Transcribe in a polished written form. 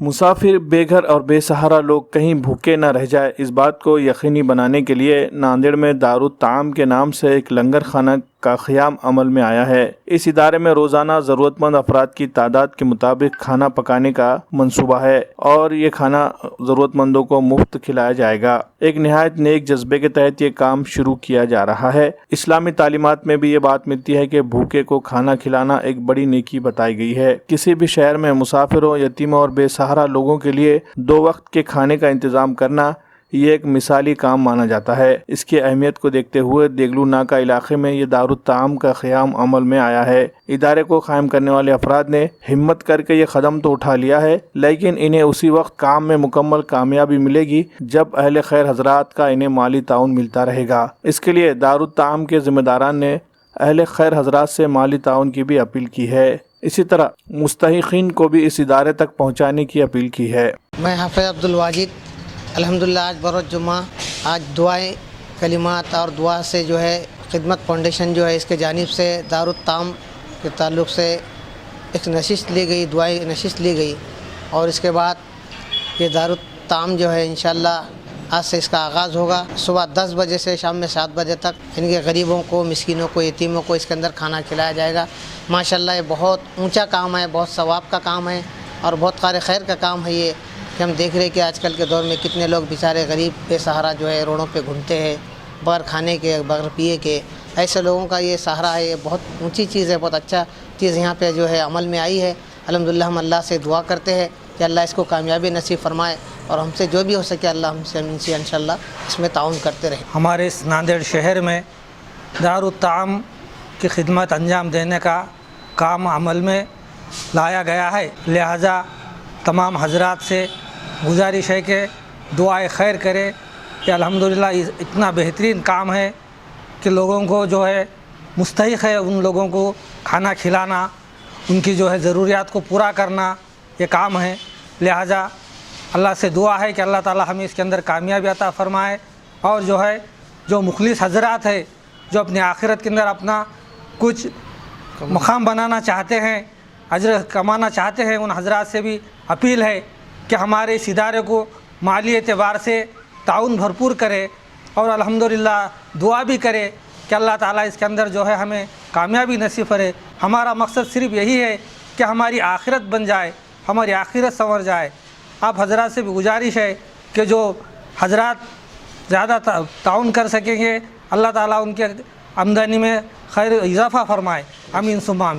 مسافر، بے گھر اور بے سہارا لوگ کہیں بھوکے نہ رہ جائے، اس بات کو یقینی بنانے کے لیے ناندیڑ میں دارالطعام کے نام سے ایک لنگر خانہ کا قیام عمل میں آیا ہے۔ اس ادارے میں روزانہ ضرورت مند افراد کی تعداد کے مطابق کھانا پکانے کا منصوبہ ہے اور یہ کھانا ضرورت مندوں کو مفت کھلایا جائے گا۔ ایک نہایت نیک جذبے کے تحت یہ کام شروع کیا جا رہا ہے۔ اسلامی تعلیمات میں بھی یہ بات ملتی ہے کہ بھوکے کو کھانا کھلانا ایک بڑی نیکی بتائی گئی ہے۔ کسی بھی شہر میں مسافروں، یتیموں اور بے سہارا لوگوں کے لیے 2 وقت کے کھانے کا انتظام کرنا یہ ایک مثالی کام مانا جاتا ہے۔ اس کی اہمیت کو دیکھتے ہوئے دیگلو ناکہ علاقے میں یہ دارالطعام کا قیام عمل میں آیا ہے۔ ادارے کو قائم کرنے والے افراد نے ہمت کر کے یہ قدم تو اٹھا لیا ہے، لیکن انہیں اسی وقت کام میں مکمل کامیابی ملے گی جب اہل خیر حضرات کا انہیں مالی تعاون ملتا رہے گا۔ اس کے لیے دارالطعام کے ذمہ داران نے اہل خیر حضرات سے مالی تعاون کی بھی اپیل کی ہے۔ اسی طرح مستحقین کو بھی اس ادارے تک پہنچانے کی اپیل کی ہے۔ میں حافظ عبدالواجد، الحمدللہ آج بروز جمعہ، آج دعائیں کلمات اور دعا سے جو ہے خدمت فاؤنڈیشن جو ہے اس کے جانب سے دارالطعام کے تعلق سے ایک نشست لی گئی، دعائیں نشست لی گئی، اور اس کے بعد یہ دارالطعام جو ہے انشاءاللہ آج سے اس کا آغاز ہوگا۔ صبح 10 بجے سے شام میں 7 بجے تک ان کے غریبوں کو، مسکینوں کو، یتیموں کو اس کے اندر کھانا کھلایا جائے گا۔ ماشاءاللہ یہ بہت اونچا کام ہے، بہت ثواب کا کام ہے اور بہت قار خیر کا کام ہے یہ، کہ ہم دیکھ رہے ہیں کہ آج کل کے دور میں کتنے لوگ بیچارے غریب بے سہارا جو ہے روڈوں پہ گھومتے ہیں بغیر کھانے کے، بغیر پیے کے۔ ایسے لوگوں کا یہ سہارا ہے، یہ بہت اونچی چیز ہے، بہت اچھا چیز یہاں پہ جو ہے عمل میں آئی ہے۔ الحمدللہ ہم اللہ سے دعا کرتے ہیں کہ اللہ اس کو کامیابی نصیب فرمائے اور ہم سے جو بھی ہو سکے اللہ ہم سے انشاءاللہ اس میں تعاون کرتے رہیں۔ ہمارے اس ناندیڑ شہر میں دارالطعام کی خدمت انجام دینے کا کام عمل میں لایا گیا ہے، لہٰذا تمام حضرات سے گزارش ہے کہ دعائے خیر کرے کہ الحمدللہ اتنا بہترین کام ہے کہ لوگوں کو جو ہے مستحق ہے ان لوگوں کو کھانا کھلانا، ان کی جو ہے ضروریات کو پورا کرنا یہ کام ہے۔ لہٰذا اللہ سے دعا ہے کہ اللہ تعالی ہمیں اس کے اندر کامیابی عطا فرمائے، اور جو ہے جو مخلص حضرات ہے جو اپنی آخرت کے اندر اپنا کچھ مقام بنانا چاہتے ہیں، اجر کمانا چاہتے ہیں، ان حضرات سے بھی اپیل ہے کہ ہمارے اس ادارے کو مالی اعتبار سے تعاون بھرپور کرے اور الحمدللہ دعا بھی کرے کہ اللہ تعالیٰ اس کے اندر جو ہے ہمیں کامیابی نصیب کرے۔ ہمارا مقصد صرف یہی ہے کہ ہماری آخرت بن جائے، ہماری آخرت سنور جائے۔ آپ حضرات سے بھی گزارش ہے کہ جو حضرات زیادہ تعاون کر سکیں گے اللہ تعالیٰ ان کے آمدنی میں خیر اضافہ فرمائے۔ آمین ثم آمین۔